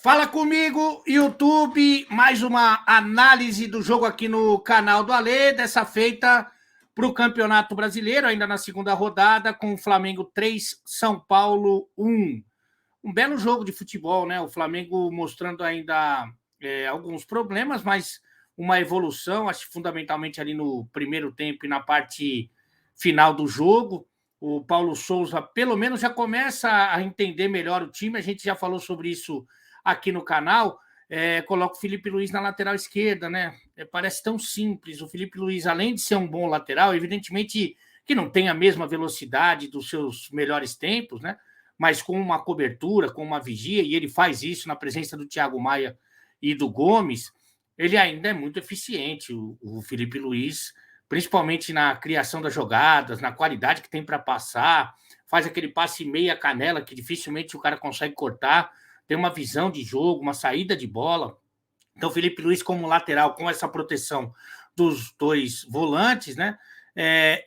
Fala comigo, YouTube, mais uma análise do jogo aqui no canal do Alê, dessa feita para o Campeonato Brasileiro, ainda na segunda rodada, com o Flamengo 3, São Paulo 1. Um belo jogo de futebol, né? O Flamengo mostrando ainda alguns problemas, mas uma evolução, acho que fundamentalmente ali no primeiro tempo e na parte final do jogo. O Paulo Souza, pelo menos, já começa a entender melhor o time. A gente já falou sobre isso aqui no canal. Coloca o Felipe Luiz na lateral esquerda, né? Parece tão simples. O Felipe Luiz, além de ser um bom lateral, evidentemente que não tem a mesma velocidade dos seus melhores tempos, né? Mas com uma cobertura, com uma vigia, e ele faz isso na presença do Thiago Maia e do Gomes, ele ainda é muito eficiente, o Felipe Luiz, principalmente na criação das jogadas, na qualidade que tem para passar, faz aquele passe meia canela que dificilmente o cara consegue cortar, tem uma visão de jogo, uma saída de bola. Então, o Felipe Luiz, como lateral, com essa proteção dos dois volantes, né?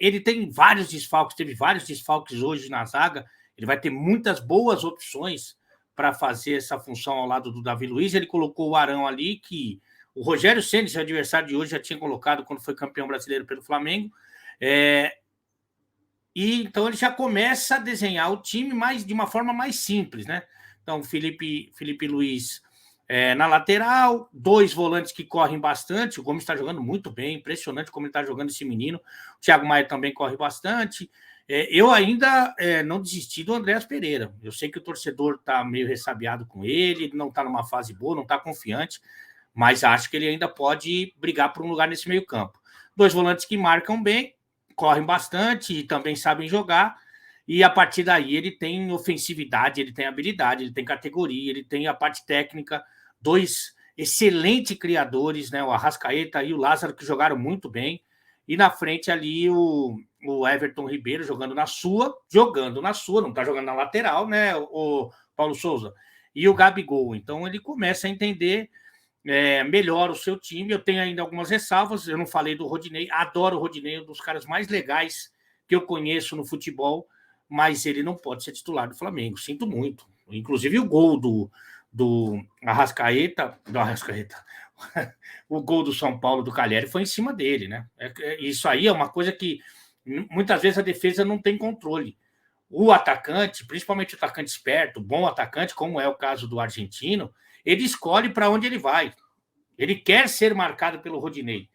Ele tem vários desfalques, teve vários desfalques hoje na zaga. Ele vai ter muitas boas opções para fazer essa função ao lado do Davi Luiz. Ele colocou o Arão ali, que o Rogério Ceni, seu adversário de hoje, já tinha colocado quando foi campeão brasileiro pelo Flamengo. E então ele já começa a desenhar o time de uma forma mais simples, né? Então, Felipe Luiz na lateral, dois volantes que correm bastante. O Gomes está jogando muito bem, impressionante como ele está jogando esse menino. O Thiago Maia também corre bastante. Eu ainda não desisti do Andréas Pereira. Eu sei que o torcedor está meio ressabiado com ele não está numa fase boa, não está confiante, mas acho que ele ainda pode brigar por um lugar nesse meio campo. Dois volantes que marcam bem, correm bastante e também sabem jogar, e a partir daí ele tem ofensividade, ele tem habilidade, ele tem categoria, ele tem a parte técnica, dois excelentes criadores, né? O Arrascaeta e o Lázaro, que jogaram muito bem, e na frente ali o Everton Ribeiro jogando na sua, não está jogando na lateral, né? O Paulo Souza, e o Gabigol. Então ele começa a entender melhor o seu time. Eu tenho ainda algumas ressalvas, eu não falei do Rodinei, adoro o Rodinei, um dos caras mais legais que eu conheço no futebol, mas ele não pode ser titular do Flamengo, sinto muito. Inclusive o gol do Arrascaeta, o gol do São Paulo do Calheri foi em cima dele, né? Isso aí é uma coisa que muitas vezes a defesa não tem controle. O atacante, principalmente o atacante esperto, bom atacante, como é o caso do argentino, ele escolhe para onde ele vai. Ele quer ser marcado pelo Rodinei.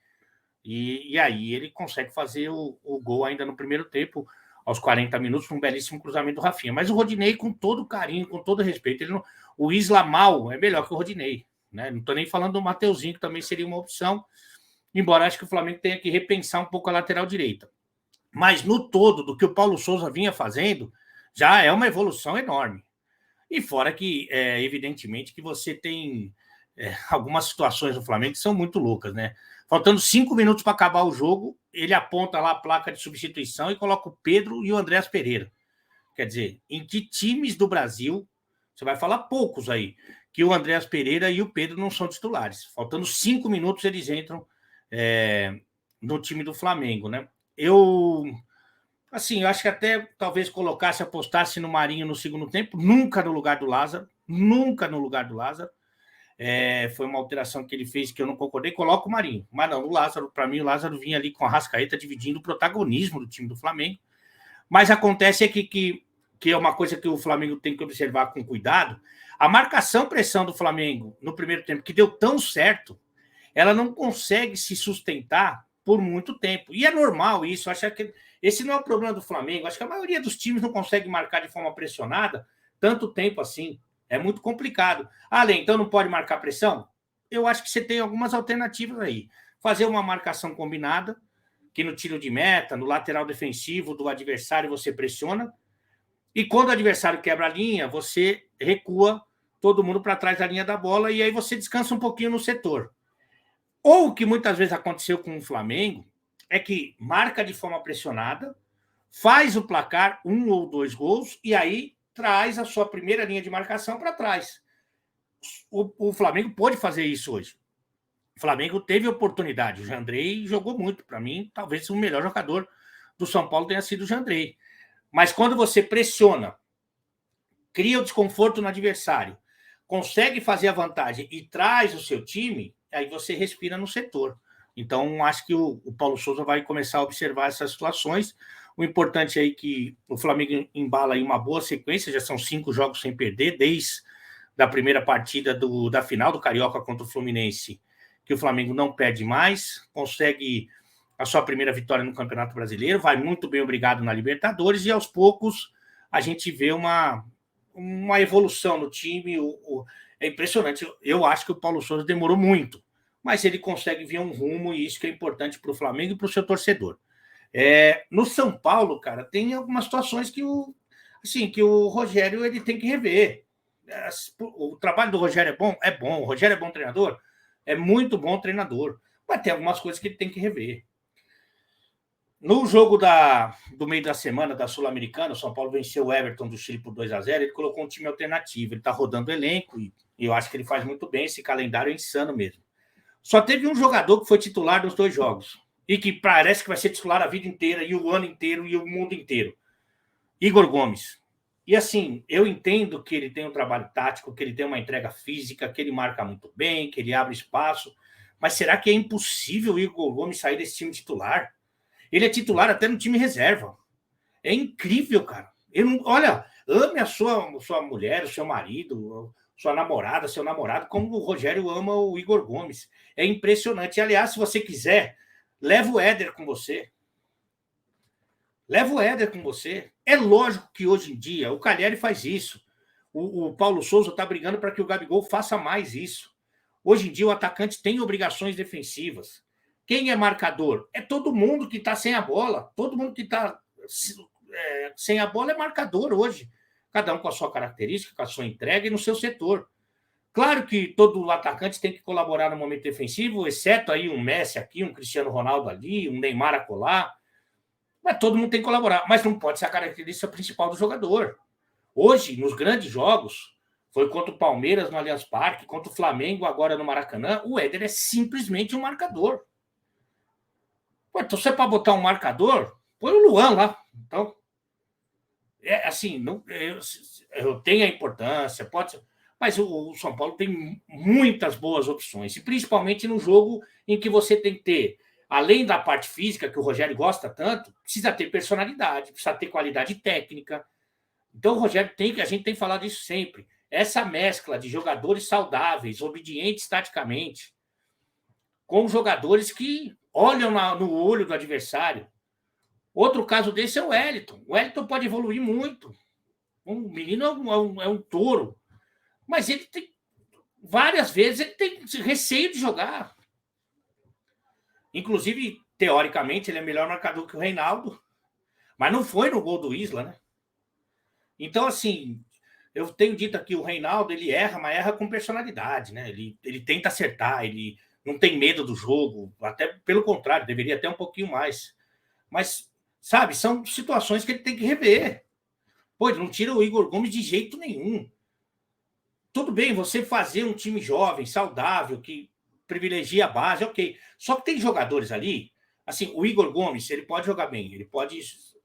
E aí ele consegue fazer o gol ainda no primeiro tempo, aos 40 minutos, um belíssimo cruzamento do Rafinha. Mas o Rodinei, com todo carinho, com todo respeito, o Isla Mal é melhor que o Rodinei. Né? Não estou nem falando do Mateuzinho, que também seria uma opção, embora acho que o Flamengo tenha que repensar um pouco a lateral direita. Mas no todo, do que o Paulo Souza vinha fazendo, já é uma evolução enorme. E fora que, evidentemente, que você tem algumas situações do Flamengo que são muito loucas, né? Faltando 5 minutos para acabar o jogo, ele aponta lá a placa de substituição e coloca o Pedro e o Andréas Pereira. Quer dizer, em que times do Brasil, você vai falar poucos aí, que o Andréas Pereira e o Pedro não são titulares. Faltando 5 minutos, eles entram no time do Flamengo, né? Eu acho que até talvez apostasse no Marinho no segundo tempo, nunca no lugar do Lázaro. Foi uma alteração que ele fez que eu não concordei, coloca o Marinho. Mas não, o Lázaro, para mim, o Lázaro vinha ali com a Arrascaeta dividindo o protagonismo do time do Flamengo. Mas acontece que é uma coisa que o Flamengo tem que observar com cuidado. A marcação-pressão do Flamengo no primeiro tempo, que deu tão certo, ela não consegue se sustentar por muito tempo. E é normal isso. Acho que esse não é o problema do Flamengo. Acho que a maioria dos times não consegue marcar de forma pressionada tanto tempo assim. É muito complicado. Além, então não pode marcar pressão? Eu acho que você tem algumas alternativas aí. Fazer uma marcação combinada, que no tiro de meta, no lateral defensivo do adversário você pressiona, e quando o adversário quebra a linha, você recua todo mundo para trás da linha da bola e aí você descansa um pouquinho no setor. Ou o que muitas vezes aconteceu com o Flamengo é que marca de forma pressionada, faz o placar, 1 ou 2 gols, e aí traz a sua primeira linha de marcação para trás. O Flamengo pode fazer isso hoje. O Flamengo teve oportunidade. O Jandrei jogou muito. Para mim, talvez o melhor jogador do São Paulo tenha sido o Jandrei. Mas quando você pressiona, cria o desconforto no adversário, consegue fazer a vantagem e traz o seu time, aí você respira no setor. Então, acho que o Paulo Souza vai começar a observar essas situações. O importante é que o Flamengo embala aí uma boa sequência, já são 5 jogos sem perder, desde a primeira partida da final do Carioca contra o Fluminense, que o Flamengo não perde mais, consegue a sua primeira vitória no Campeonato Brasileiro, vai muito bem obrigado na Libertadores, e aos poucos a gente vê uma evolução no time. É impressionante. Eu acho que o Paulo Souza demorou muito, mas ele consegue ver um rumo, e isso que é importante para o Flamengo e para o seu torcedor. No São Paulo, cara, tem algumas situações que o Rogério ele tem que rever. O trabalho do Rogério é bom? É bom. O Rogério é bom treinador? É muito bom treinador. Mas tem algumas coisas que ele tem que rever. No jogo do meio da semana da Sul-Americana, o São Paulo venceu o Everton do Chile por 2-0. Ele colocou um time alternativo. Ele está rodando o elenco e eu acho que ele faz muito bem. Esse calendário é insano mesmo. Só teve um jogador que foi titular nos 2 jogos e que parece que vai ser titular a vida inteira e o ano inteiro e o mundo inteiro. Igor Gomes. E assim, eu entendo que ele tem um trabalho tático, que ele tem uma entrega física, que ele marca muito bem, que ele abre espaço. Mas será que é impossível o Igor Gomes sair desse time titular? Ele é titular até no time reserva. É incrível, cara. Olha, ame a sua mulher, o seu marido, sua namorada, seu namorado, como o Rogério ama o Igor Gomes. É impressionante. Aliás, se você quiser, leva o Éder com você. Leva o Éder com você. É lógico que hoje em dia o Calheri faz isso. O Paulo Souza está brigando para que o Gabigol faça mais isso. Hoje em dia o atacante tem obrigações defensivas. Quem é marcador? É todo mundo que está sem a bola. Todo mundo que está sem a bola é marcador hoje. Cada um com a sua característica, com a sua entrega e no seu setor. Claro que todo atacante tem que colaborar no momento defensivo, exceto aí um Messi aqui, um Cristiano Ronaldo ali, um Neymar acolá. Mas todo mundo tem que colaborar. Mas não pode ser a característica principal do jogador. Hoje, nos grandes jogos, foi contra o Palmeiras no Allianz Parque, contra o Flamengo agora no Maracanã, o Éder é simplesmente um marcador. Pô, então, se é para botar um marcador, põe o Luan lá. Então, assim, não, eu tenho a importância, pode ser, mas o São Paulo tem muitas boas opções, e principalmente no jogo em que você tem que ter, além da parte física, que o Rogério gosta tanto, precisa ter personalidade, precisa ter qualidade técnica. Então, o Rogério a gente tem falado isso sempre, essa mescla de jogadores saudáveis, obedientes taticamente, com jogadores que olham no olho do adversário. Outro caso desse é o Wellington. O Wellington pode evoluir muito. O menino é um touro. Mas ele tem, várias vezes, ele tem receio de jogar. Inclusive, teoricamente, ele é melhor marcador que o Reinaldo. Mas não foi no gol do Isla, né? Então, assim, eu tenho dito aqui, o Reinaldo, ele erra, mas erra com personalidade, né? Ele tenta acertar, ele não tem medo do jogo. Até pelo contrário, deveria até um pouquinho mais. Mas, sabe, são situações que ele tem que rever. Pô, ele não tira o Igor Gomes de jeito nenhum. Tudo bem você fazer um time jovem, saudável, que privilegia a base, ok. Só que tem jogadores ali, assim, o Igor Gomes, ele pode jogar bem, ele pode...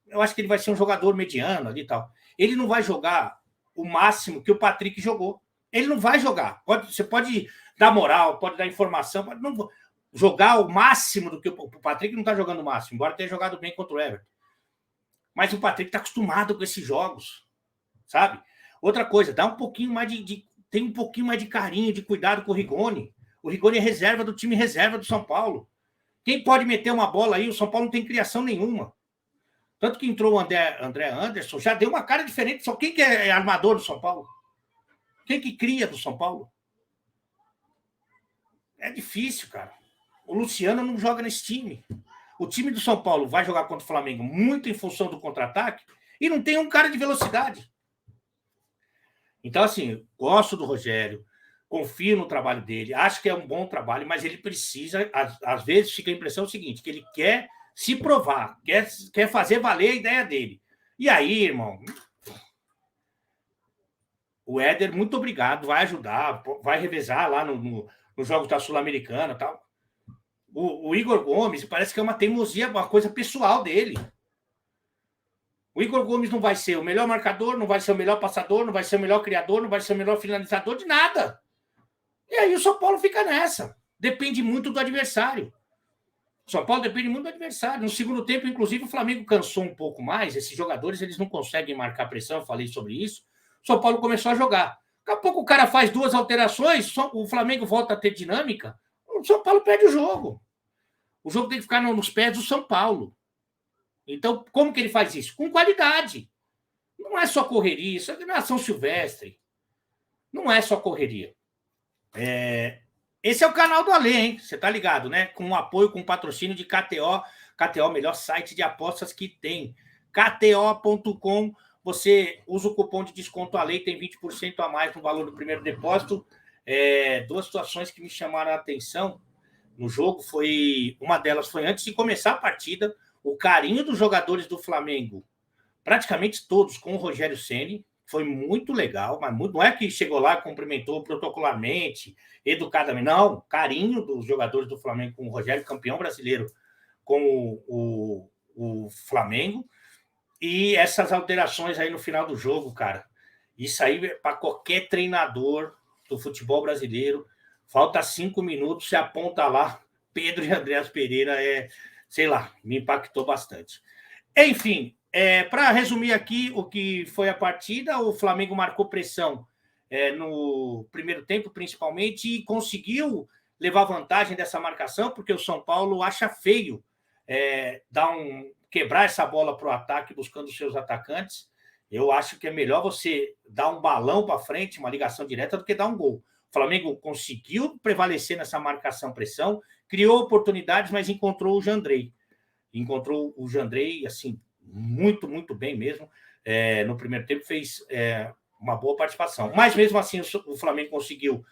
Eu acho que ele vai ser um jogador mediano ali e tal. Ele não vai jogar o máximo que o Patrick jogou. Ele não vai jogar. Você pode dar moral, pode dar informação, pode não jogar o máximo do que o Patrick não está jogando o máximo, embora tenha jogado bem contra o Everton. Mas o Patrick está acostumado com esses jogos, sabe? Outra coisa, dá um pouquinho mais tem um pouquinho mais de carinho, de cuidado com o Rigoni. O Rigoni é reserva do time reserva do São Paulo. Quem pode meter uma bola aí? O São Paulo não tem criação nenhuma. Tanto que entrou o André Anderson, já deu uma cara diferente. Só quem que é armador do São Paulo? Quem que cria do São Paulo? É difícil, cara. O Luciano não joga nesse time. O time do São Paulo vai jogar contra o Flamengo muito em função do contra-ataque e não tem um cara de velocidade. Então, assim, gosto do Rogério, confio no trabalho dele, acho que é um bom trabalho, mas ele precisa, às vezes fica a impressão seguinte, que ele quer se provar, quer fazer valer a ideia dele. E aí, irmão, o Éder, muito obrigado, vai ajudar, vai revezar lá no jogo da Sul-Americana e tal. O Igor Gomes parece que é uma teimosia, uma coisa pessoal dele. O Igor Gomes não vai ser o melhor marcador, não vai ser o melhor passador, não vai ser o melhor criador, não vai ser o melhor finalizador de nada. E aí o São Paulo fica nessa. Depende muito do adversário. O São Paulo depende muito do adversário. No segundo tempo, inclusive, o Flamengo cansou um pouco mais. Esses jogadores eles não conseguem marcar pressão, eu falei sobre isso. O São Paulo começou a jogar. Daqui a pouco o cara faz 2 alterações, o Flamengo volta a ter dinâmica, o São Paulo perde o jogo. O jogo tem que ficar nos pés do São Paulo. Então, como que ele faz isso? Com qualidade. Não é só correria, isso é nação silvestre. Não é só correria. Esse é o canal do Alê, hein? Você tá ligado, né? Com apoio, com patrocínio de KTO. KTO, melhor site de apostas que tem. KTO.com. Você usa o cupom de desconto Alê, tem 20% a mais no valor do primeiro depósito. 2 situações que me chamaram a atenção no jogo. Uma delas foi antes de começar a partida, o carinho dos jogadores do Flamengo, praticamente todos com o Rogério Ceni, foi muito legal, mas não é que chegou lá, cumprimentou protocolarmente, educadamente, não, carinho dos jogadores do Flamengo com o Rogério, campeão brasileiro com o Flamengo, e essas alterações aí no final do jogo, cara, isso aí para qualquer treinador do futebol brasileiro, falta 5 minutos, se aponta lá, Pedro e Andréas Pereira, sei lá, me impactou bastante. Enfim, para resumir aqui o que foi a partida, o Flamengo marcou pressão no primeiro tempo, principalmente, e conseguiu levar vantagem dessa marcação, porque o São Paulo acha feio quebrar essa bola para o ataque, buscando seus atacantes. Eu acho que é melhor você dar um balão para frente, uma ligação direta, do que dar um gol. O Flamengo conseguiu prevalecer nessa marcação-pressão, criou oportunidades, mas encontrou o Jandrei. Assim, muito, muito bem mesmo. No primeiro tempo fez uma boa participação. Mas mesmo assim o Flamengo conseguiu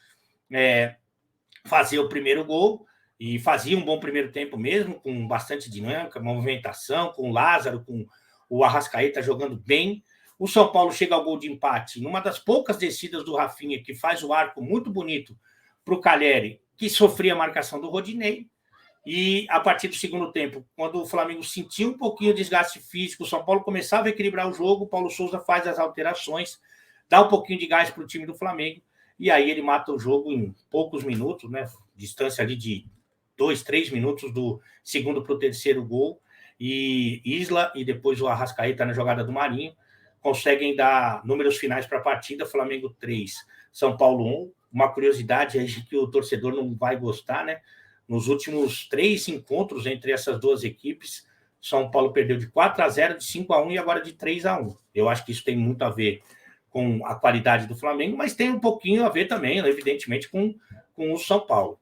fazer o primeiro gol e fazia um bom primeiro tempo mesmo, com bastante dinâmica, movimentação, com o Lázaro, com o Arrascaeta jogando bem. O São Paulo chega ao gol de empate numa das poucas descidas do Rafinha, que faz o arco muito bonito para o Calleri, que sofria a marcação do Rodinei. E a partir do segundo tempo, quando o Flamengo sentiu um pouquinho de desgaste físico, o São Paulo começava a equilibrar o jogo, o Paulo Souza faz as alterações, dá um pouquinho de gás para o time do Flamengo, e aí ele mata o jogo em poucos minutos, né? Distância ali de 2, 3 minutos do segundo para o terceiro gol, e Isla e depois o Arrascaeta na jogada do Marinho conseguem dar números finais para a partida. Flamengo 3, São Paulo 1. Uma curiosidade aí que o torcedor não vai gostar, né? Nos últimos 3 encontros entre essas duas equipes, São Paulo perdeu de 4-0, de 5-1 e agora de 3-1. Eu acho que isso tem muito a ver com a qualidade do Flamengo, mas tem um pouquinho a ver também, evidentemente, com o São Paulo.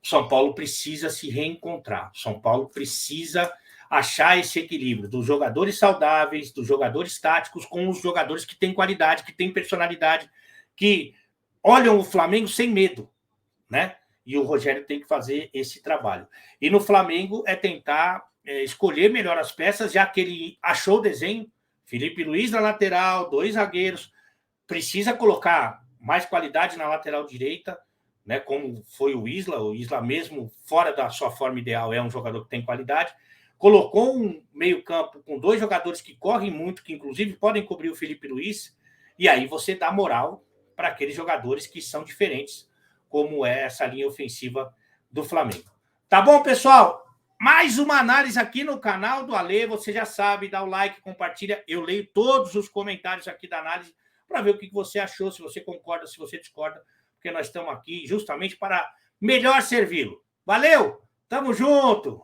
São Paulo precisa se reencontrar. São Paulo precisa achar esse equilíbrio dos jogadores saudáveis, dos jogadores táticos, com os jogadores que têm qualidade, que têm personalidade, que olham o Flamengo sem medo, né? E o Rogério tem que fazer esse trabalho. E no Flamengo é tentar escolher melhor as peças, já que ele achou o desenho. Felipe Luiz na lateral, 2 zagueiros. Precisa colocar mais qualidade na lateral direita, né, como foi o Isla mesmo, fora da sua forma ideal, é um jogador que tem qualidade. Colocou um meio-campo com 2 jogadores que correm muito, que inclusive podem cobrir o Felipe Luiz, e aí você dá moral para aqueles jogadores que são diferentes, como é essa linha ofensiva do Flamengo. Tá bom, pessoal? Mais uma análise aqui no canal do Alê. Você já sabe, dá o like, compartilha. Eu leio todos os comentários aqui da análise para ver o que você achou, se você concorda, se você discorda, porque nós estamos aqui justamente para melhor servi-lo. Valeu! Tamo junto!